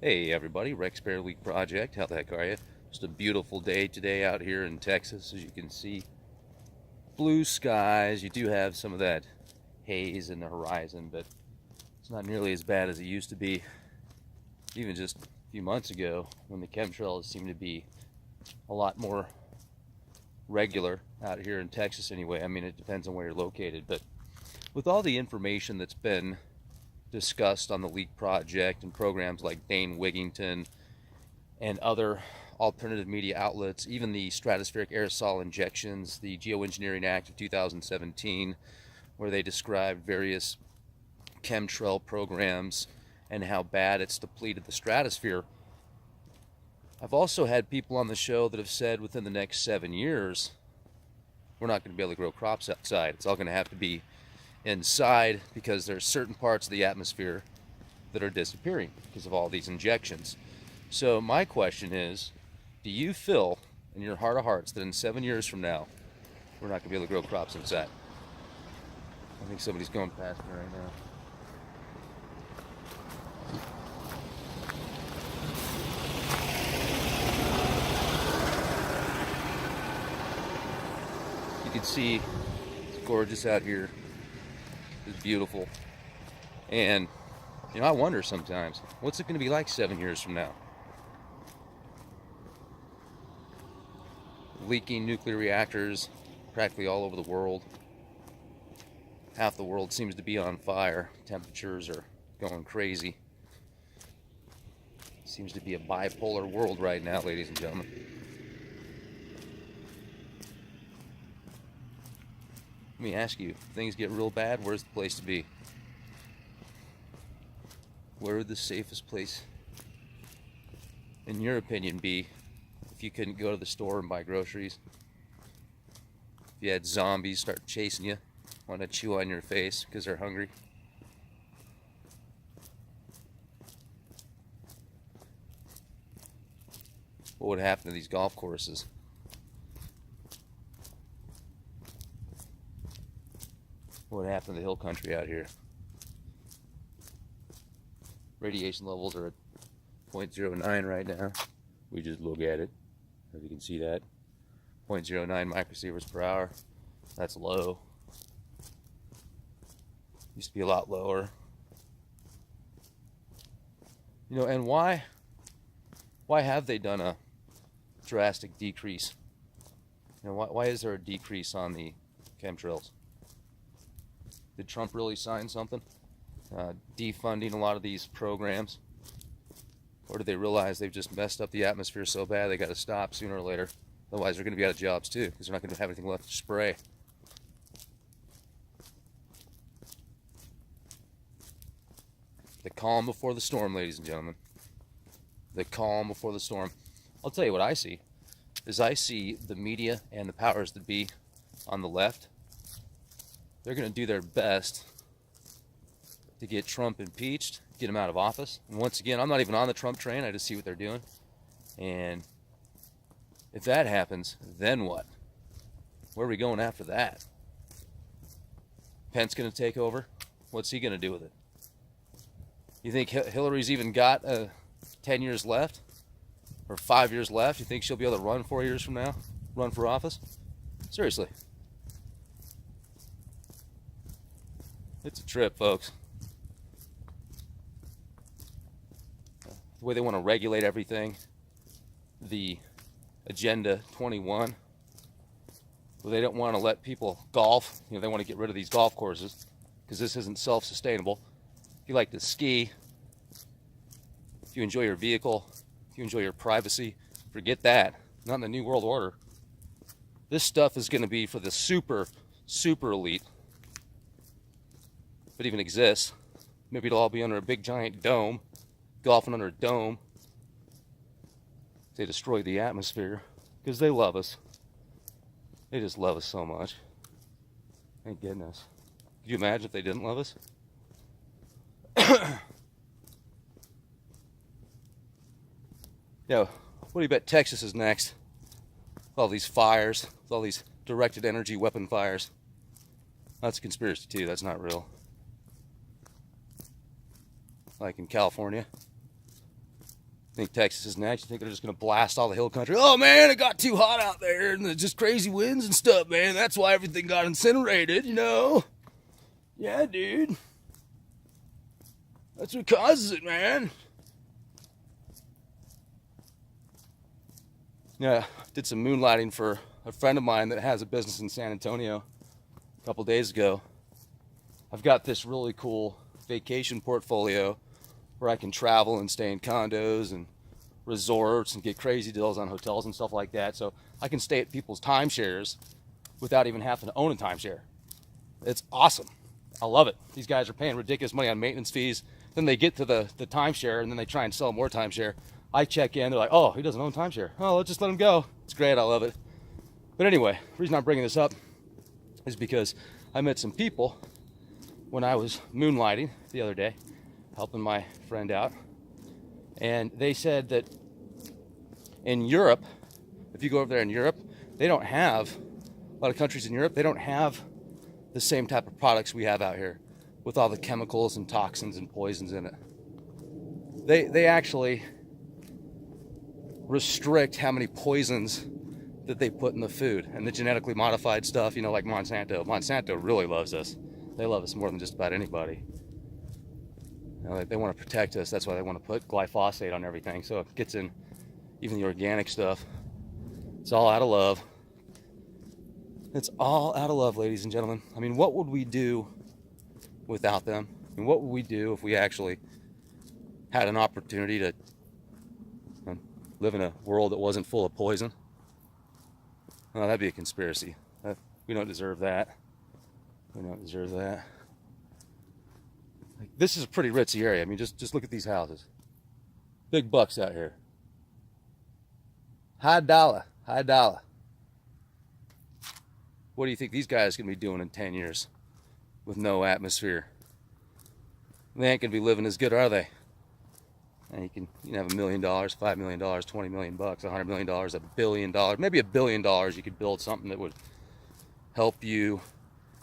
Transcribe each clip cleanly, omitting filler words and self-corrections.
Hey everybody, Rex Bear Week Project. How the heck are you? Just a beautiful day today out here in Texas, as you can see. Blue skies. You do have some of that haze in the horizon, but it's not nearly as bad as it used to be even just a few months ago when the chemtrails seemed to be a lot more regular out here in Texas anyway. I mean, it depends on where you're located, but with all the information that's been discussed on the LEAK project and programs like Dane Wigington and other alternative media outlets, even the stratospheric aerosol injections, the Geoengineering Act of 2017, where they described various chemtrail programs and how bad it's depleted the stratosphere. I've also had people on the show that have said within the next 7 years, we're not going to be able to grow crops outside. It's all going to have to be inside because there's certain parts of the atmosphere that are disappearing because of all these injections. So my question is, do you feel in your heart of hearts that in 7 years from now we're not going to be able to grow crops inside? I think somebody's going past me right now. You can see it's gorgeous out here. It's beautiful. And, I wonder sometimes, what's it going to be like 7 years from now? Leaking nuclear reactors practically all over the world. Half the world seems to be on fire. Temperatures are going crazy. Seems to be a bipolar world right now, ladies and gentlemen. Let me ask you, if things get real bad, where's the place to be? Where would the safest place, in your opinion, be if you couldn't go to the store and buy groceries? If you had zombies start chasing you, want to chew on your face because they're hungry? What would happen to these golf courses? What would happen to the hill country out here? Radiation levels are at 0.09 right now. We just look at it, as you can see that. 0.09 microsieverts per hour. That's low. Used to be a lot lower. And why have they done a drastic decrease? Why is there a decrease on the chemtrails? Did Trump really sign something? Defunding a lot of these programs? Or did they realize they've just messed up the atmosphere so bad they got to stop sooner or later? Otherwise they're going to be out of jobs too, because they're not going to have anything left to spray. The calm before the storm, ladies and gentlemen. The calm before the storm. I'll tell you what I see. I see the media and the powers that be on the left. They're going to do their best to get Trump impeached, get him out of office. And once again, I'm not even on the Trump train. I just see what they're doing. And if that happens, then what? Where are we going after that? Pence going to take over? What's he going to do with it? You think Hillary's even got 10 years left? Or 5 years left? You think she'll be able to run 4 years from now? Run for office? Seriously. It's a trip, folks. The way they want to regulate everything. The Agenda 21. Well, they don't want to let people golf. They want to get rid of these golf courses because this isn't self-sustainable. If you like to ski, if you enjoy your vehicle, if you enjoy your privacy, forget that. Not in the New World Order. This stuff is going to be for the super, super elite. If it even exists. Maybe it'll all be under a big giant dome. Golfing under a dome. They destroy the atmosphere because they love us. They just love us so much. Thank goodness. Could you imagine if they didn't love us? Yeah, what do you bet Texas is next? All these fires, all these directed energy weapon fires. That's a conspiracy too, that's not real. Like in California. Think Texas is next? You think they're just gonna blast all the hill country? Oh man, it got too hot out there, and there's just crazy winds and stuff, man. That's why everything got incinerated, you know? Yeah, dude. That's what causes it, man. Yeah, did some moonlighting for a friend of mine that has a business in San Antonio a couple days ago. I've got this really cool vacation portfolio where I can travel and stay in condos and resorts and get crazy deals on hotels and stuff like that. So I can stay at people's timeshares without even having to own a timeshare. It's awesome. I love it. These guys are paying ridiculous money on maintenance fees. Then they get to the timeshare and then they try and sell more timeshare. I check in, they're like, oh, he doesn't own timeshare. Oh, let's just let him go. It's great, I love it. But anyway, the reason I'm bringing this up is because I met some people when I was moonlighting the other day, helping my friend out, and they said that in Europe, if you go over there in Europe, they don't have, a lot of countries in Europe, they don't have the same type of products we have out here with all the chemicals and toxins and poisons in it. They actually restrict how many poisons that they put in the food, and the genetically modified stuff, you know, like Monsanto. Monsanto really loves us. They love us more than just about anybody. You know, they want to protect us. That's why they want to put glyphosate on everything, so it gets in even the organic stuff. It's all out of love. It's all out of love, ladies and gentlemen. I mean, what would we do without them? I mean, what would we do if we actually had an opportunity to live in a world that wasn't full of poison? Well, that'd be a conspiracy. We don't deserve that. We don't deserve that. Like, this is a pretty ritzy area. I mean, just look at these houses. Big bucks out here. High dollar, high dollar. What do you think these guys are going to be doing in 10 years with no atmosphere? They ain't going to be living as good, are they? And you can have $1 million, $5 million, $20 million, $100 million, $1 billion, maybe $1 billion. You could build something that would help you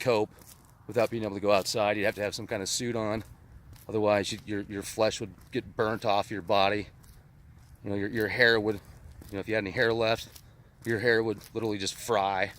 cope without being able to go outside. You'd have to have some kind of suit on, otherwise your flesh would get burnt off your body. You know, your hair would, if you had any hair left, your hair would literally just fry,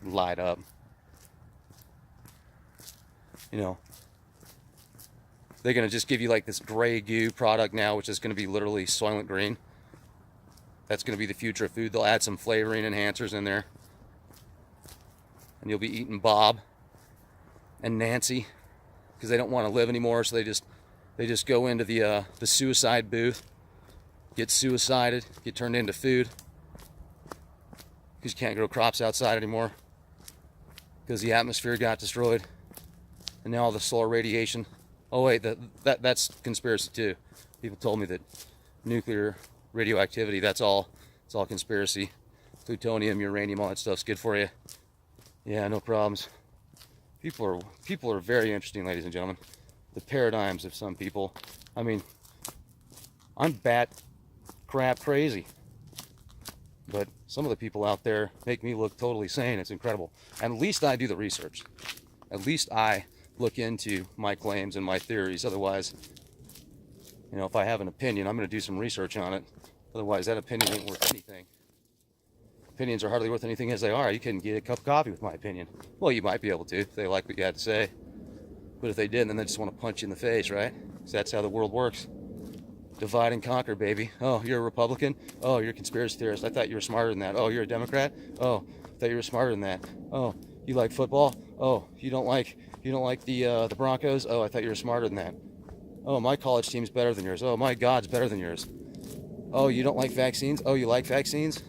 light up. You know, they're going to just give you like this gray goo product now, which is going to be literally Soylent Green. That's going to be the future of food. They'll add some flavoring enhancers in there. And you'll be eating Bob and Nancy because they don't want to live anymore. So they just go into the suicide booth, get suicided, get turned into food because you can't grow crops outside anymore because the atmosphere got destroyed. And now all the solar radiation. Oh wait, that's conspiracy too. People told me that nuclear radioactivity, it's all conspiracy. Plutonium, uranium, all that stuff's good for you. Yeah, no problems. People are very interesting, ladies and gentlemen. The paradigms of some people. I mean, I'm bat crap crazy. But some of the people out there make me look totally sane. It's incredible. And at least I do the research. At least I look into my claims and my theories. Otherwise, if I have an opinion, I'm going to do some research on it. Otherwise, that opinion ain't worth anything. Opinions are hardly worth anything as they are. You couldn't get a cup of coffee with my opinion. Well, you might be able to if they like what you had to say. But if they didn't, then they just want to punch you in the face, right? Because that's how the world works. Divide and conquer, baby. Oh, you're a Republican? Oh, you're a conspiracy theorist. I thought you were smarter than that. Oh, you're a Democrat? Oh, I thought you were smarter than that. Oh, you like football? Oh, you don't like the Broncos? Oh, I thought you were smarter than that. Oh, my college team's better than yours. Oh, my God's better than yours. Oh, you don't like vaccines? Oh, you like vaccines?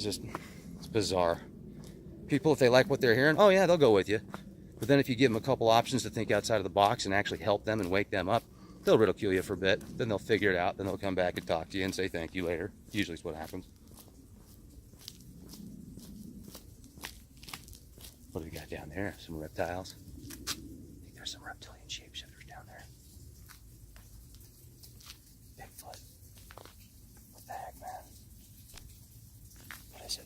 It's bizarre. People, if they like what they're hearing, oh yeah, they'll go with you. But then if you give them a couple options to think outside of the box and actually help them and wake them up, they'll ridicule you for a bit. Then they'll figure it out. Then they'll come back and talk to you and say thank you later. Usually is what happens. What do we got down there? Some reptiles. I think there's some reptilian shapeshifters down there. Bigfoot. What the heck, man? What is it?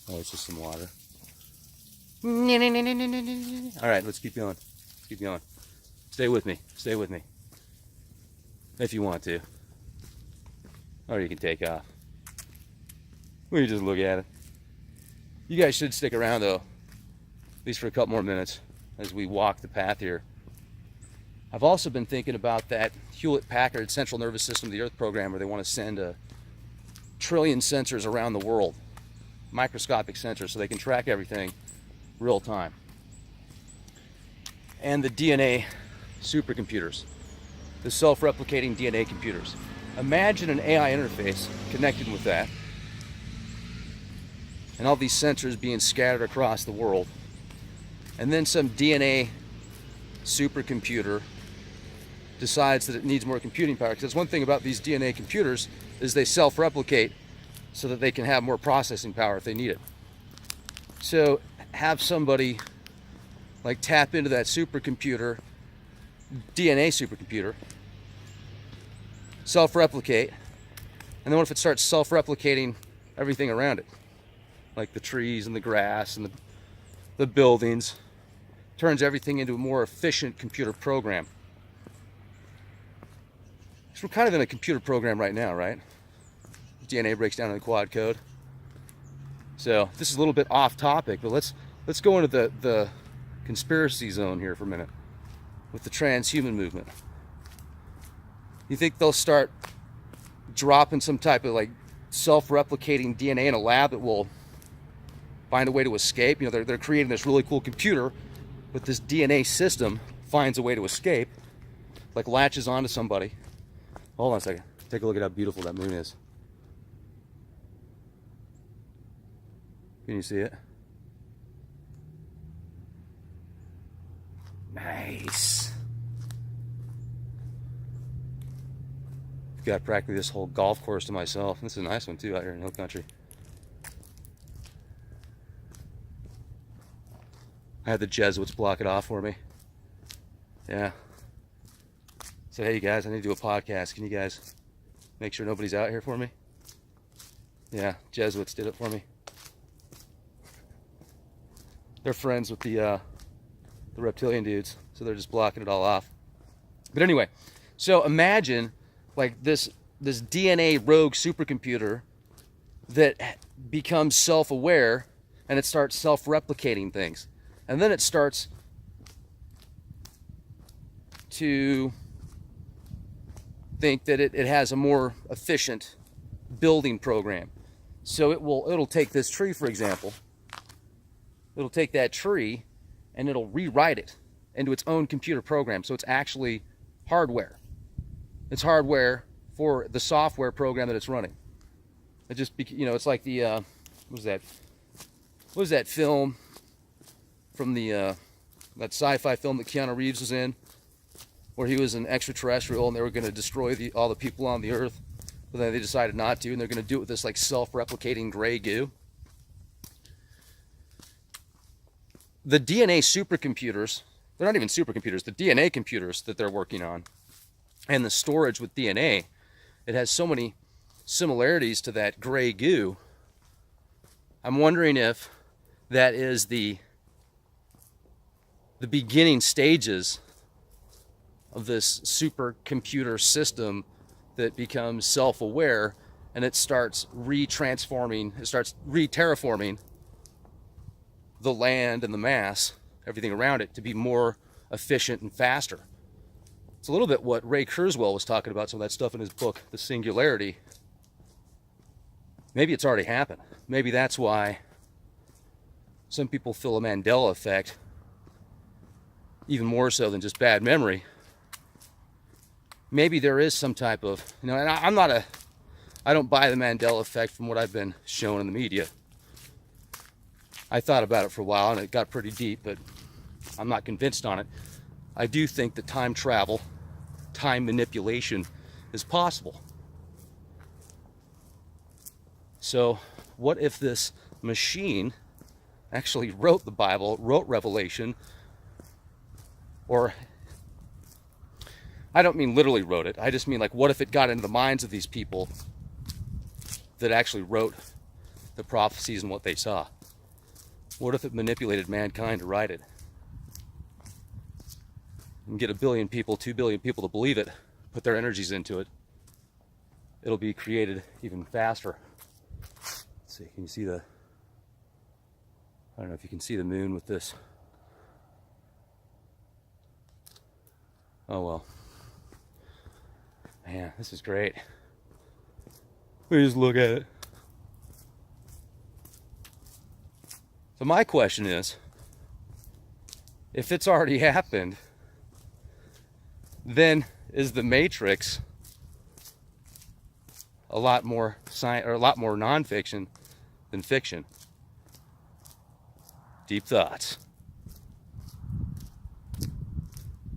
Oh, it's just some water. All right, let's keep going. Let's keep going. Stay with me. Stay with me. If you want to. Or you can take off. We can just look at it. You guys should stick around though, at least for a couple more minutes as we walk the path here. I've also been thinking about that Hewlett-Packard Central Nervous System of the Earth program where they want to send a trillion sensors around the world, microscopic sensors, so they can track everything real time. And the DNA supercomputers, the self-replicating DNA computers. Imagine an AI interface connected with that, and all these sensors being scattered across the world, and then some DNA supercomputer decides that it needs more computing power. Because that's one thing about these DNA computers is they self-replicate so that they can have more processing power if they need it. So have somebody like tap into that supercomputer, DNA supercomputer, self-replicate, and then what if it starts self-replicating everything around it, like the trees and the grass and the buildings, turns everything into a more efficient computer program. So we're kind of in a computer program right now, right? DNA breaks down in the quad code. So this is a little bit off topic, but let's go into the conspiracy zone here for a minute with the transhuman movement. You think they'll start dropping some type of like self-replicating DNA in a lab that will find a way to escape? You know, they're creating this really cool computer, but this DNA system finds a way to escape, like latches onto somebody. Hold on a second. Take a look at how beautiful that moon is. Can you see it? Nice. Got practically this whole golf course to myself. This is a nice one too out here in Hill Country. I had the Jesuits block it off for me. Yeah. So hey you guys, I need to do a podcast. Can you guys make sure nobody's out here for me? Yeah, Jesuits did it for me. They're friends with the reptilian dudes, so they're just blocking it all off. But anyway, so imagine like this DNA rogue supercomputer that becomes self-aware, and it starts self-replicating things, and then it starts to think that it has a more efficient building program. So it'll take this tree, for example. It'll take that tree and it'll rewrite it into its own computer program. So it's actually hardware. It's hardware for the software program that it's running. It just, you know, it's like the what was that film from the that sci-fi film that Keanu Reeves was in, where he was an extraterrestrial and they were going to destroy all the people on the Earth, but then they decided not to, and they're going to do it with this like self-replicating gray goo. The DNA supercomputers, they're not even supercomputers, the DNA computers that they're working on, and the storage with DNA, it has so many similarities to that gray goo. I'm wondering if that is the beginning stages of this supercomputer system that becomes self-aware, and it starts re-terraforming the land and the mass, everything around it, to be more efficient and faster. It's a little bit what Ray Kurzweil was talking about, some of that stuff in his book, The Singularity. Maybe it's already happened. Maybe that's why some people feel a Mandela effect, even more so than just bad memory. Maybe there is some type of, you know, and I don't buy the Mandela effect from what I've been shown in the media. I thought about it for a while and it got pretty deep, but I'm not convinced on it. I do think that time travel, time manipulation is possible. So what if this machine actually wrote the Bible, wrote Revelation, or I don't mean literally wrote it, I just mean like what if it got into the minds of these people that actually wrote the prophecies and what they saw? What if it manipulated mankind to write it? And get 1 billion people, 2 billion people to believe it, put their energies into it. It'll be created even faster. Let's see, can you see the... I don't know if you can see the moon with this. Oh well. Man, this is great. Let me just look at it. So my question is, if it's already happened, then is the Matrix a lot more science or a lot more nonfiction than fiction? Deep thoughts.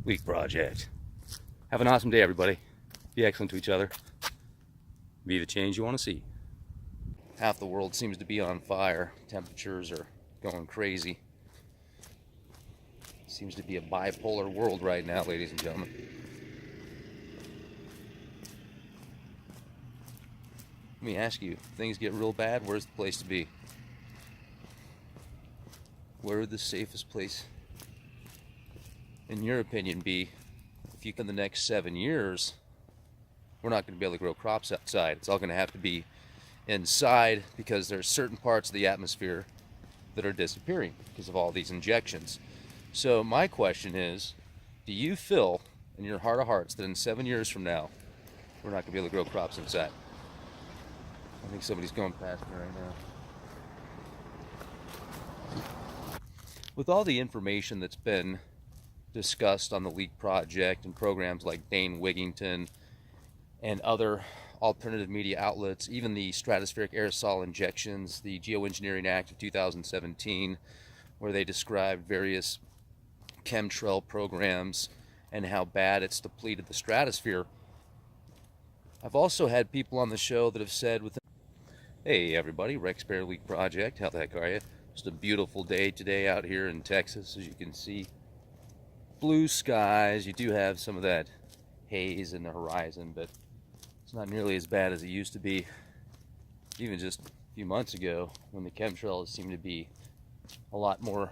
Week project. Have an awesome day, everybody. Be excellent to each other. Be the change you want to see. Half the world seems to be on fire. Temperatures are going crazy. Seems to be a bipolar world right now, ladies and gentlemen. Let me ask you, if things get real bad, where's the place to be? Where would the safest place, in your opinion, be? If you can, the next 7 years, we're not going to be able to grow crops outside. It's all going to have to be inside because there's certain parts of the atmosphere that are disappearing because of all these injections. So my question is, do you feel in your heart of hearts that in 7 years from now, we're not going to be able to grow crops inside? I think somebody's going past me right now. With all the information that's been discussed on the LEAK project and programs like Dane Wigington and other alternative media outlets, even the stratospheric aerosol injections, the Geoengineering Act of 2017, where they described various chemtrail programs and how bad it's depleted the stratosphere. I've also had people on the show that have said, hey everybody, Rex Bear Leak Project, how the heck are you? Just a beautiful day today out here in Texas, as you can see. Blue skies, you do have some of that haze in the horizon, but it's not nearly as bad as it used to be even just a few months ago when the chemtrails seemed to be a lot more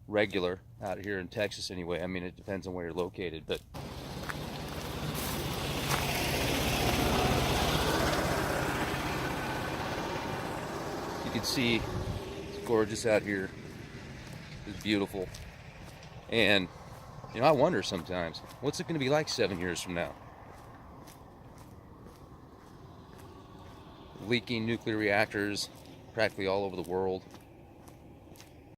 regular out here in Texas anyway. I mean, it depends on where you're located, but you can see it's gorgeous out here. It's beautiful. And, you know, I wonder sometimes, what's it going to be like 7 years from now? Leaking nuclear reactors practically all over the world.